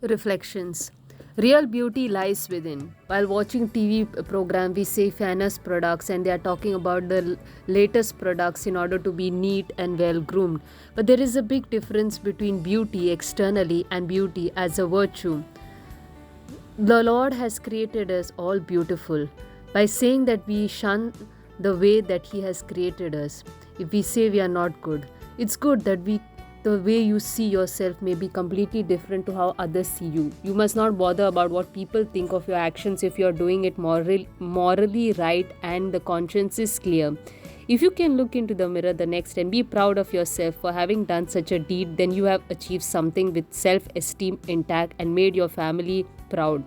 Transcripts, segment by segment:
Reflections. Real beauty lies within. While watching TV program, we say famous products and they are talking about the latest products in order to be neat and well groomed. But there is a big difference between beauty externally and beauty as a virtue. The Lord has created us all beautiful. By saying that we shun the way that He has created us, if we say we are not good, it's good that the way you see yourself may be completely different to how others see you. You must not bother about what people think of your actions if you are doing it morally right and the conscience is clear. If you can look into the mirror the next and be proud of yourself for having done such a deed, then you have achieved something with self-esteem intact and made your family proud.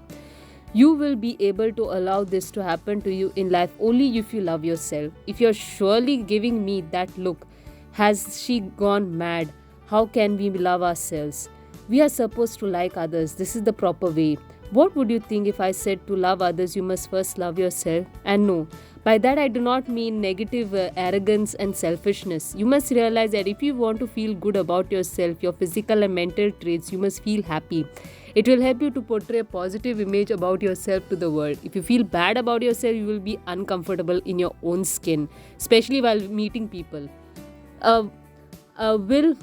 You will be able to allow this to happen to you in life only if you love yourself. If you're surely giving me that look, has she gone mad? How can we love ourselves? We are supposed to like others. This is the proper way. What would you think if I said to love others, you must first love yourself? And no, by that I do not mean negative arrogance and selfishness. You must realize that if you want to feel good about yourself, your physical and mental traits, you must feel happy. It will help you to portray a positive image about yourself to the world. If you feel bad about yourself, you will be uncomfortable in your own skin, especially while meeting people. Uh, will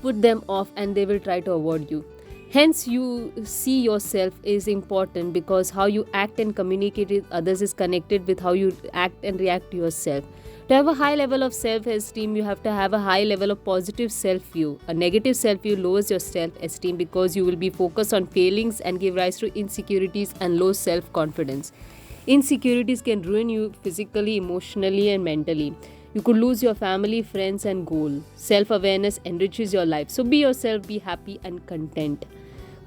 put them off and they will try to avoid you. Hence, you see yourself is important because how you act and communicate with others is connected with how you act and react to yourself. To have a high level of self-esteem, you have to have a high level of positive self-view. A negative self-view lowers your self-esteem because you will be focused on failings and give rise to insecurities and low self-confidence. Insecurities can ruin you physically, emotionally, and mentally. You could lose your family, friends, and goal. Self-awareness enriches your life. So be yourself, be happy and content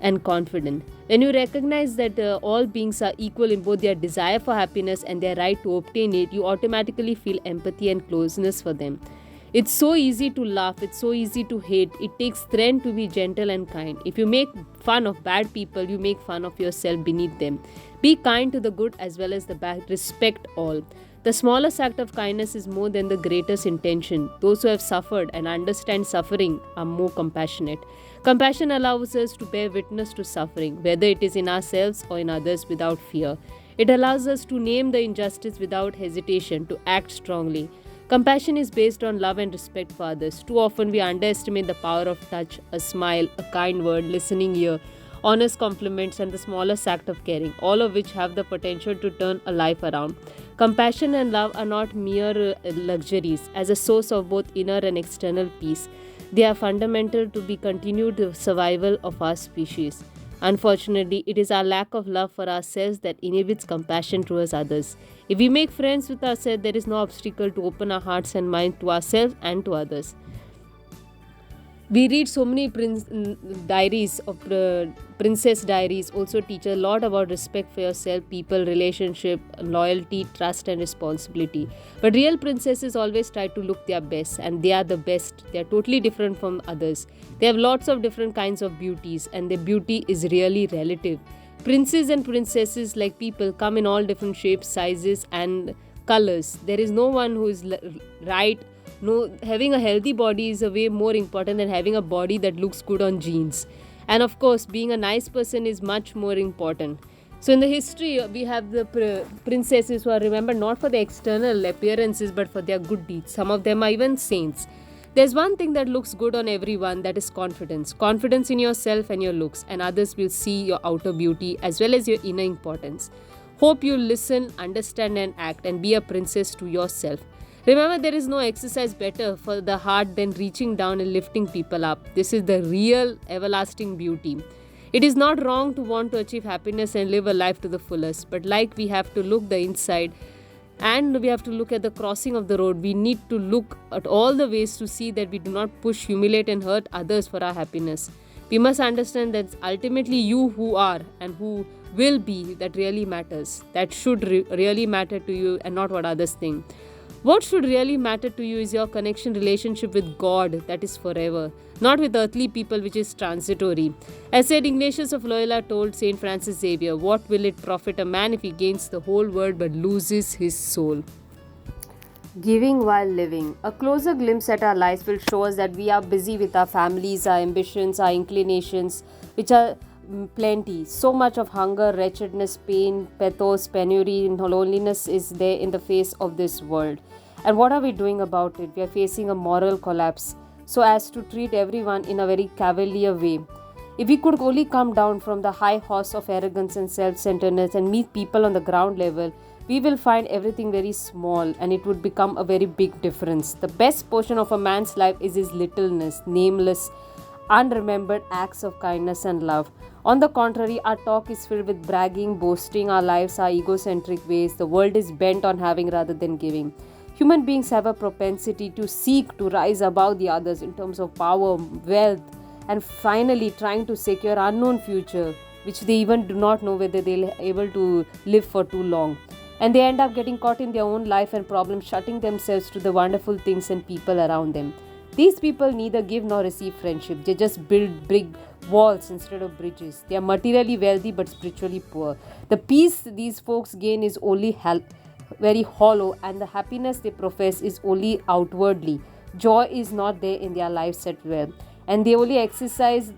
and confident. When you recognize that all beings are equal in both their desire for happiness and their right to obtain it, you automatically feel empathy and closeness for them. It's so easy to laugh, it's so easy to hate. It takes strength to be gentle and kind. If you make fun of bad people, you make fun of yourself beneath them. Be kind to the good as well as the bad. Respect all. The smallest act of kindness is more than the greatest intention. Those who have suffered and understand suffering are more compassionate. Compassion allows us to bear witness to suffering, whether it is in ourselves or in others, without fear. It allows us to name the injustice without hesitation, to act strongly. Compassion is based on love and respect for others. Too often we underestimate the power of touch, a smile, a kind word, listening ear, honest compliments, and the smallest act of caring, all of which have the potential to turn a life around. Compassion and love are not mere luxuries. As a source of both inner and external peace, they are fundamental to the continued survival of our species. Unfortunately, it is our lack of love for ourselves that inhibits compassion towards others. If we make friends with ourselves, there is no obstacle to open our hearts and minds to ourselves and to others. We read so many diaries of princess diaries also teach a lot about respect for yourself, people, relationship, loyalty, trust and responsibility. But real princesses always try to look their best and they are the best. They are totally different from others. They have lots of different kinds of beauties and their beauty is really relative. Princes and princesses, like people, come in all different shapes, sizes and colors. There is no one who is right. No, having a healthy body is a way more important than having a body that looks good on jeans. And of course, being a nice person is much more important. So in the history, we have the princesses who are remembered not for their external appearances but for their good deeds. Some of them are even saints. There's one thing that looks good on everyone, that is confidence. Confidence in yourself and your looks, and others will see your outer beauty as well as your inner importance. Hope you listen, understand and act and be a princess to yourself. Remember, there is no exercise better for the heart than reaching down and lifting people up. This is the real everlasting beauty. It is not wrong to want to achieve happiness and live a life to the fullest, but like we have to look the inside and we have to look at the crossing of the road, we need to look at all the ways to see that we do not push, humiliate and hurt others for our happiness. We must understand that ultimately you who are and who will be, that really matters. That should really matter to you and not what others think. What should really matter to you is your connection relationship with God, that is forever, not with earthly people, which is transitory. As St. Ignatius of Loyola told St. Francis Xavier, what will it profit a man if he gains the whole world but loses his soul? Giving while living. A closer glimpse at our lives will show us that we are busy with our families, our ambitions, our inclinations, which are plenty. So much of hunger, wretchedness, pain, pathos, penury, and loneliness is there in the face of this world. And what are we doing about it? We are facing a moral collapse so as to treat everyone in a very cavalier way. If we could only come down from the high horse of arrogance and self centeredness and meet people on the ground level, we will find everything very small and it would become a very big difference. The best portion of a man's life is his littleness, nameless, unremembered acts of kindness and love. On the contrary, our talk is filled with bragging, boasting, our lives are egocentric ways. The world is bent on having rather than giving. Human beings have a propensity to seek to rise above the others in terms of power, wealth, and finally trying to secure unknown future, which they even do not know whether they'll be able to live for too long. And they end up getting caught in their own life and problems, shutting themselves to the wonderful things and people around them. These people neither give nor receive friendship. They just build big walls instead of bridges. They are materially wealthy but spiritually poor. The peace these folks gain is only very hollow, and the happiness they profess is only outwardly. Joy is not there in their lives at well, and they only exercise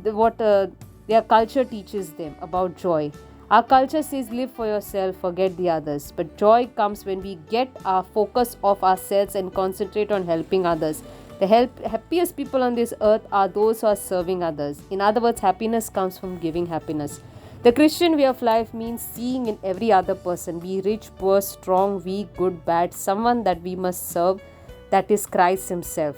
what their culture teaches them about joy. Our culture says live for yourself, forget the others. But joy comes when we get our focus off ourselves and concentrate on helping others. The happiest people on this earth are those who are serving others. In other words, happiness comes from giving happiness. The Christian way of life means seeing in every other person, be rich, poor, strong, weak, good, bad, someone that we must serve, that is Christ Himself.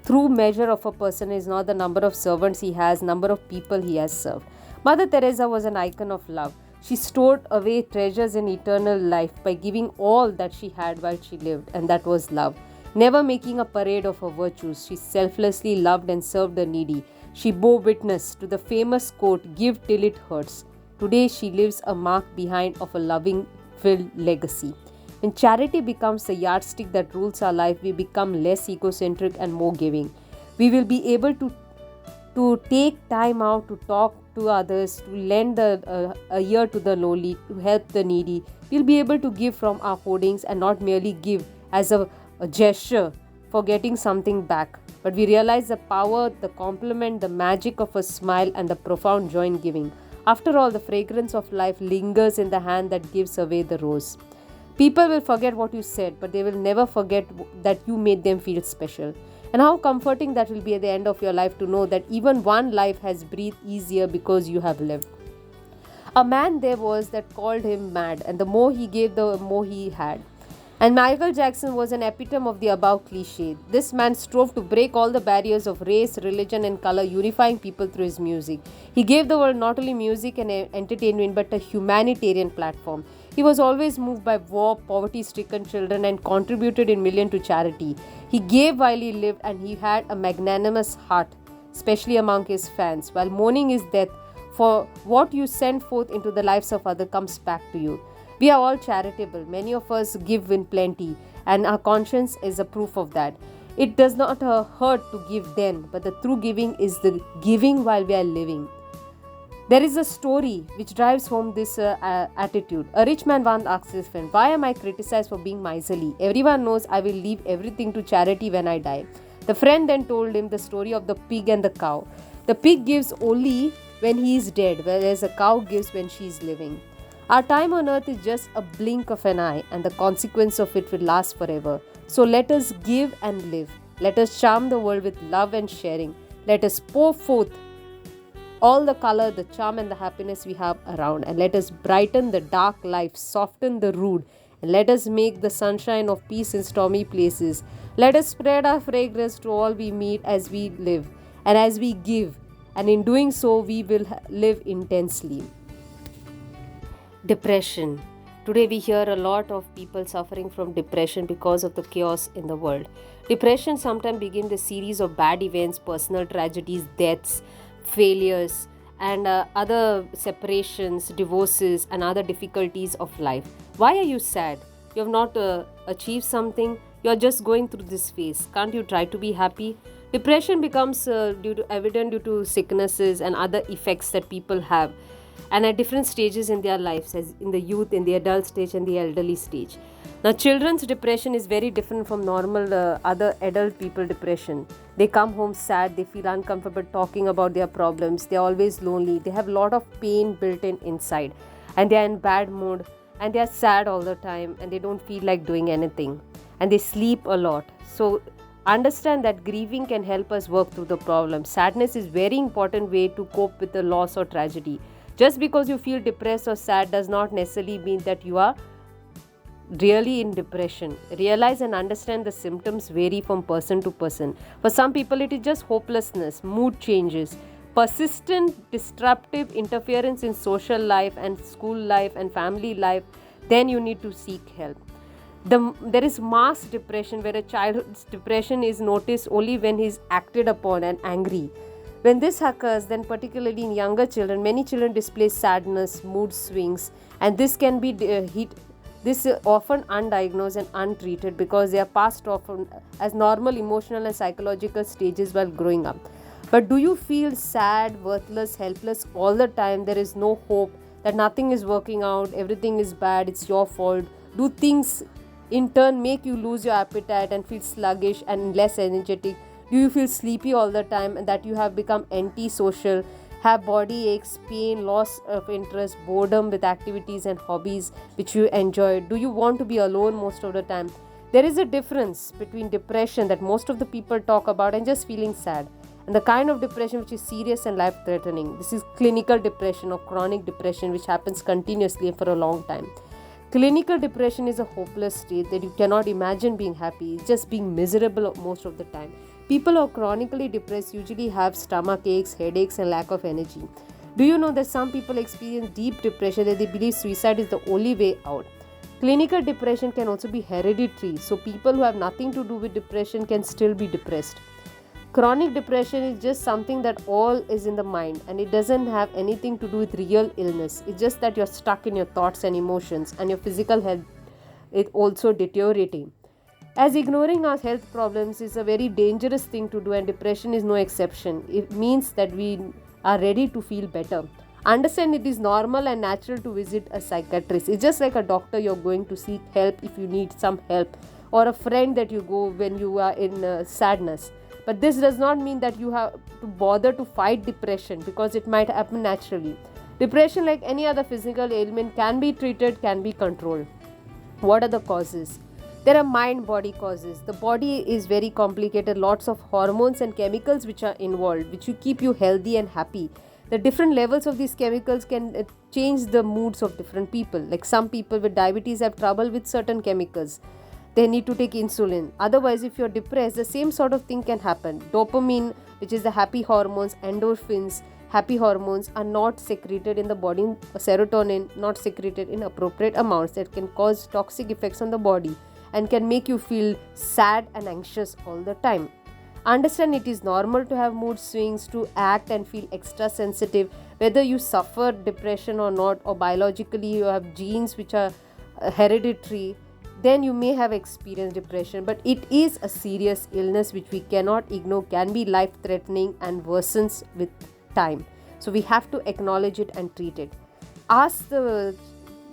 True measure of a person is not the number of servants he has, number of people he has served. Mother Teresa was an icon of love. She stored away treasures in eternal life by giving all that she had while she lived, and that was love. Never making a parade of her virtues, she selflessly loved and served the needy. She bore witness to the famous quote, "Give till it hurts." Today she leaves a mark behind of a loving filled legacy. When charity becomes the yardstick that rules our life, we become less egocentric and more giving. We will be able to take time out to talk to others, to lend a ear to the lowly, to help the needy. We'll be able to give from our hoardings and not merely give as a gesture for getting something back. But we realize the power, the compliment, the magic of a smile, and the profound joy in giving. After all, the fragrance of life lingers in the hand that gives away the rose. People will forget what you said, but they will never forget that you made them feel special. And how comforting that will be at the end of your life to know that even one life has breathed easier because you have lived. A man there was that called him mad, and the more he gave, the more he had. And Michael Jackson was an epitome of the above cliche. This man strove to break all the barriers of race, religion, and color, unifying people through his music. He gave the world not only music and entertainment, but a humanitarian platform. He was always moved by war, poverty-stricken children, and contributed in millions to charity. He gave while he lived, and he had a magnanimous heart, especially among his fans. While mourning his death, for what you send forth into the lives of others comes back to you. We are all charitable. Many of us give in plenty, and our conscience is a proof of that. It does not hurt to give then, but the true giving is the giving while we are living. There is a story which drives home this attitude. A rich man once asked his friend, "Why am I criticized for being miserly? Everyone knows I will leave everything to charity when I die." The friend then told him the story of the pig and the cow. The pig gives only when he is dead, whereas a cow gives when she is living. Our time on earth is just a blink of an eye, and the consequence of it will last forever. So let us give and live. Let us charm the world with love and sharing. Let us pour forth all the color, the charm, and the happiness we have around. And let us brighten the dark life, soften the rude, and let us make the sunshine of peace in stormy places. Let us spread our fragrance to all we meet as we live and as we give. And in doing so, we will live intensely. Depression. Today we hear a lot of people suffering from depression because of the chaos in the world. Depression sometimes begins a series of bad events, personal tragedies, deaths, failures, and other separations, divorces, and other difficulties of life. Why are you sad? You have not achieved something. You are just going through this phase. Can't you try to be happy? Depression becomes evident due to sicknesses and other effects that people have, and at different stages in their lives, as in the youth, in the adult stage, and the elderly stage. Now, children's depression is very different from normal other adult people depression. They come home sad, they feel uncomfortable talking about their problems, they are always lonely, they have a lot of pain built in inside, and they are in bad mood, and they are sad all the time, and they don't feel like doing anything, and they sleep a lot. So, understand that grieving can help us work through the problem. Sadness is very important way to cope with the loss or tragedy. Just because you feel depressed or sad does not necessarily mean that you are really in depression. Realize and understand the symptoms vary from person to person. For some people, it is just hopelessness, mood changes, persistent disruptive interference in social life and school life and family life. Then you need to seek help. There is mass depression, where a child's depression is noticed only when he is acted upon and angry. When this occurs, then particularly in younger children, many children display sadness, mood swings, and this can be this is often undiagnosed and untreated because they are passed off as normal emotional and psychological stages while growing up. But do you feel sad, worthless, helpless all the time? There is no hope, that nothing is working out, everything is bad, it's your fault? Do things in turn make you lose your appetite and feel sluggish and less energetic? Do you feel sleepy all the time and that you have become antisocial? Have body aches, pain, loss of interest, boredom with activities and hobbies which you enjoy? Do you want to be alone most of the time? There is a difference between depression that most of the people talk about and just feeling sad, and the kind of depression which is serious and life-threatening. This is clinical depression or chronic depression, which happens continuously for a long time. Clinical depression is a hopeless state that you cannot imagine being happy, it's just being miserable most of the time. People who are chronically depressed usually have stomach aches, headaches, and lack of energy. Do you know that some people experience deep depression that they believe suicide is the only way out? Clinical depression can also be hereditary, so people who have nothing to do with depression can still be depressed. Chronic depression is just something that all is in the mind, and it doesn't have anything to do with real illness. It's just that you're stuck in your thoughts and emotions, and your physical health is also deteriorating. As ignoring our health problems is a very dangerous thing to do, and depression is no exception. It means that we are ready to feel better. Understand it is normal and natural to visit a psychiatrist. It's just like a doctor, you're going to seek help if you need some help, or a friend that you go when you are in sadness. But this does not mean that you have to bother to fight depression, because it might happen naturally. Depression, like any other physical ailment, can be treated, can be controlled. What are the causes? There are mind-body causes. The body is very complicated, lots of hormones and chemicals which are involved, which will keep you healthy and happy. The different levels of these chemicals can change the moods of different people. Like some people with diabetes have trouble with certain chemicals. They need to take insulin. Otherwise, if you're depressed, the same sort of thing can happen. Dopamine, which is the happy hormones, endorphins, happy hormones are not secreted in the body. Serotonin not secreted in appropriate amounts that can cause toxic effects on the body and can make you feel sad and anxious all the time. Understand it is normal to have mood swings, to act and feel extra sensitive, whether you suffer depression or not, or biologically you have genes which are hereditary, then you may have experienced depression. But it is a serious illness which we cannot ignore, can be life-threatening and worsens with time. So we have to acknowledge it and treat it. Ask the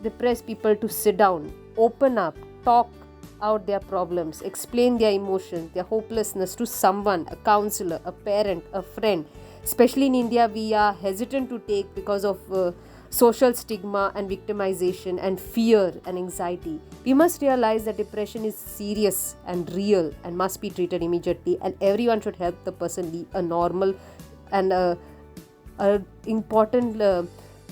depressed people to sit down, open up, talk out their problems, explain their emotions, their hopelessness to someone, a counselor, a parent, a friend. Especially in India, we are hesitant to take because of social stigma and victimization and fear and anxiety. We must realize that depression is serious and real and must be treated immediately, and everyone should help the person lead a normal and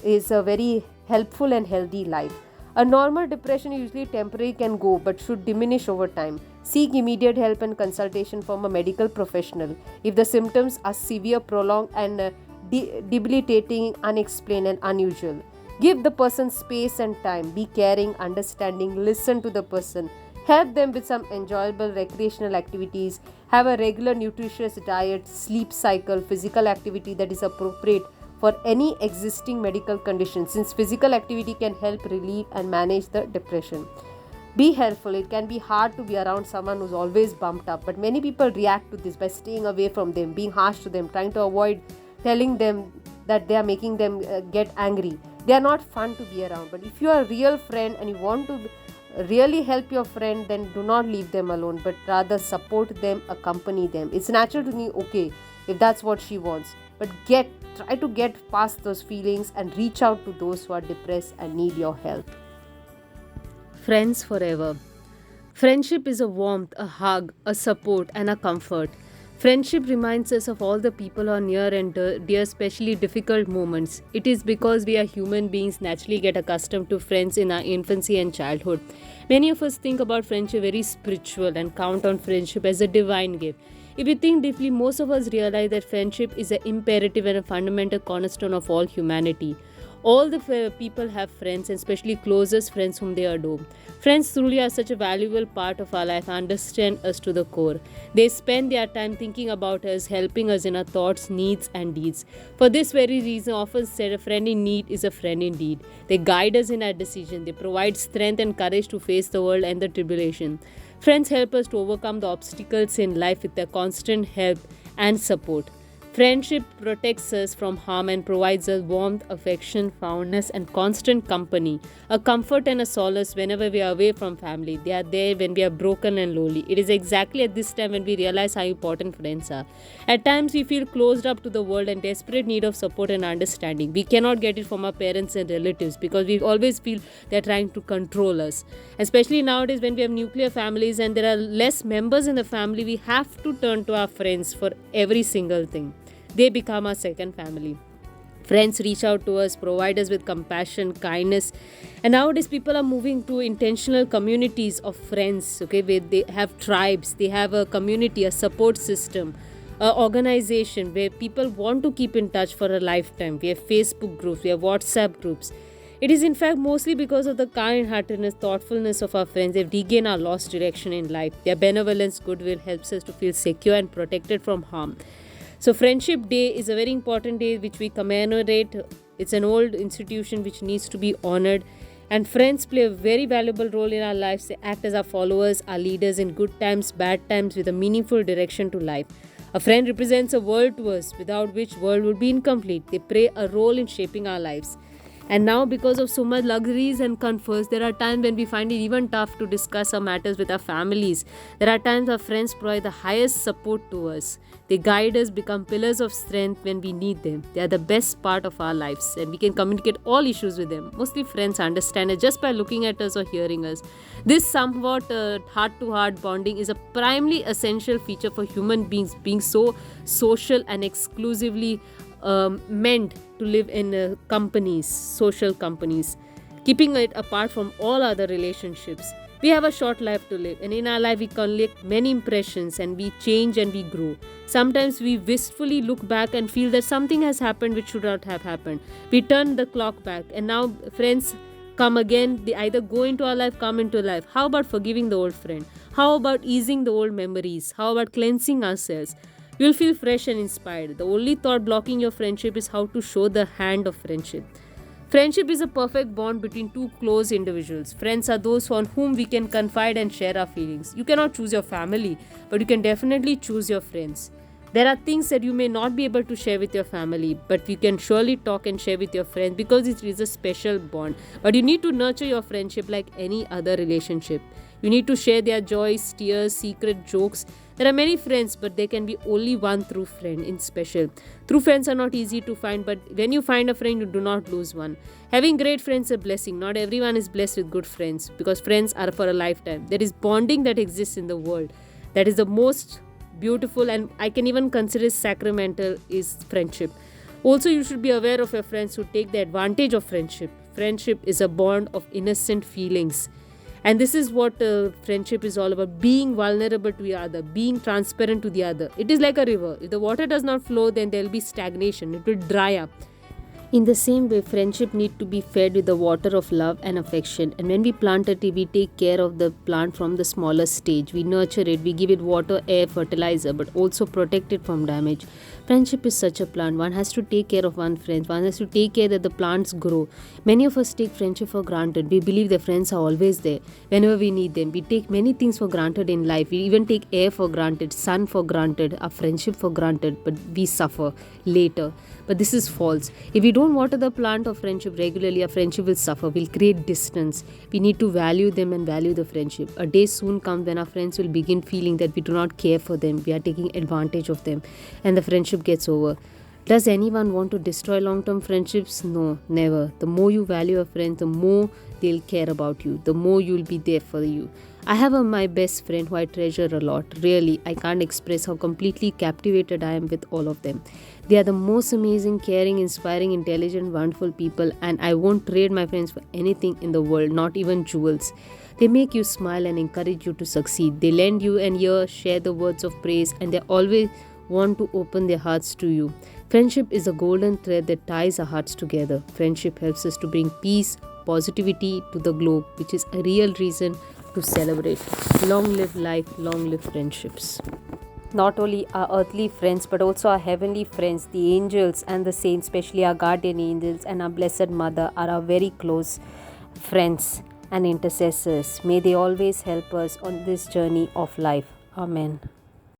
is a very helpful and healthy life. A normal depression usually temporary, can go but should diminish over time. Seek immediate help and consultation from a medical professional if the symptoms are severe, prolonged and debilitating, unexplained and unusual. Give the person space and time. Be caring, understanding, listen to the person. Help them with some enjoyable recreational activities. Have a regular nutritious diet, sleep cycle, physical activity that is appropriate for any existing medical condition, since physical activity can help relieve and manage the depression. Be helpful. It can be hard to be around someone who's always bumped up, but many people react to this by staying away from them, being harsh to them, trying to avoid telling them that they are making them get angry. They are not fun to be around. But if you are a real friend and you want to really help your friend, then do not leave them alone, but rather support them, accompany them. It's natural to me, okay, if that's what she wants, but try to get past those feelings and reach out to those who are depressed and need your help. Friends forever. Friendship is a warmth, a hug, a support, and a comfort. Friendship reminds us of all the people who are near and dear, especially difficult moments. It is because we are human beings naturally get accustomed to friends in our infancy and childhood. Many of us think about friendship very spiritual and count on friendship as a divine gift. If we think deeply, most of us realize that friendship is an imperative and a fundamental cornerstone of all humanity. All the people have friends, and especially closest friends whom they adore. Friends truly are such a valuable part of our life, understand us to the core. They spend their time thinking about us, helping us in our thoughts, needs, and deeds. For this very reason, often said, a friend in need is a friend indeed. They guide us in our decision. They provide strength and courage to face the world and the tribulation. Friends help us to overcome the obstacles in life with their constant help and support. Friendship protects us from harm and provides us warmth, affection, fondness, and constant company, a comfort and a solace whenever we are away from family. They are there when we are broken and lonely. It is exactly at this time when we realize how important friends are. At times, we feel closed up to the world and desperate need of support and understanding. We cannot get it from our parents and relatives because we always feel they are trying to control us. Especially nowadays, when we have nuclear families and there are less members in the family, we have to turn to our friends for every single thing. They become our second family. Friends reach out to us, provide us with compassion, kindness, and nowadays people are moving to intentional communities of friends. Okay, where they have tribes, they have a community, a support system, a organization where people want to keep in touch for a lifetime. We have Facebook groups, we have WhatsApp groups. It is in fact mostly because of the kind-heartedness, thoughtfulness of our friends. They've regained our lost direction in life. Their benevolence, goodwill helps us to feel secure and protected from harm. So Friendship Day is a very important day which we commemorate. It's an old institution which needs to be honored. And friends play a very valuable role in our lives. They act as our followers, our leaders in good times, bad times, with a meaningful direction to life. A friend represents a world to us, without which world would be incomplete. They play a role in shaping our lives. And now, because of so much luxuries and comforts, there are times when we find it even tough to discuss our matters with our families. There are times our friends provide the highest support to us. They guide us, become pillars of strength when we need them. They are the best part of our lives, and we can communicate all issues with them. Mostly friends understand us just by looking at us or hearing us. This somewhat heart-to-heart bonding is a primarily essential feature for human beings, being so social and exclusively meant to live in companies, social companies, keeping it apart from all other relationships. We have a short life to live, and in our life we collect many impressions and we change and we grow. Sometimes we wistfully look back and feel that something has happened which should not have happened. We turn the clock back, and now friends come again. They either go into our life, come into life. How about forgiving the old friend? How about easing the old memories? How about cleansing ourselves? You'll feel fresh and inspired. The only thought blocking your friendship is how to show the hand of friendship. Friendship is a perfect bond between two close individuals. Friends are those on whom we can confide and share our feelings. You cannot choose your family, but you can definitely choose your friends. There are things that you may not be able to share with your family, but you can surely talk and share with your friends because it is a special bond. But you need to nurture your friendship like any other relationship. You need to share their joys, tears, secret jokes. There are many friends, but there can be only one true friend in special. True friends are not easy to find, but when you find a friend, you do not lose one. Having great friends is a blessing. Not everyone is blessed with good friends because friends are for a lifetime. There is bonding that exists in the world. That is the most beautiful, and I can even consider sacramental, is friendship. Also, you should be aware of your friends who take the advantage of friendship. Friendship is a bond of innocent feelings. And this is what friendship is all about: being vulnerable to the other, being transparent to the other. It is like a river. If the water does not flow, then there will be stagnation. It will dry up. In the same way, friendship needs to be fed with the water of love and affection. And when we plant a tree, we take care of the plant from the smaller stage. We nurture it, we give it water, air, fertilizer, but also protect it from damage. Friendship is such a plant. One has to take care of one friend. One has to take care that the plants grow. Many of us take friendship for granted. We believe that friends are always there whenever we need them. We take many things for granted in life. We even take air for granted, sun for granted, our friendship for granted, but we suffer later. But this is false. If we don't water the plant of friendship regularly, our friendship will suffer, will create distance. We need to value them and value the friendship. A day soon comes when our friends will begin feeling that we do not care for them, we are taking advantage of them, and the friendship gets over. Does anyone want to destroy long-term friendships? No, never. The more you value a friend, the more they'll care about you, the more you'll be there for you. I have my best friend who I treasure a lot. Really, I can't express how completely captivated I am with all of them. They are the most amazing, caring, inspiring, intelligent, wonderful people, and I won't trade my friends for anything in the world, not even jewels. They make you smile and encourage you to succeed. They lend you an ear, share the words of praise, and they always want to open their hearts to you. Friendship is a golden thread that ties our hearts together. Friendship helps us to bring peace, positivity to the globe, which is a real reason to celebrate. Long live life, long live friendships. Not only our earthly friends, but also our heavenly friends, the angels and the saints, especially our guardian angels and our Blessed Mother, are our very close friends and intercessors. May they always help us on this journey of life. Amen.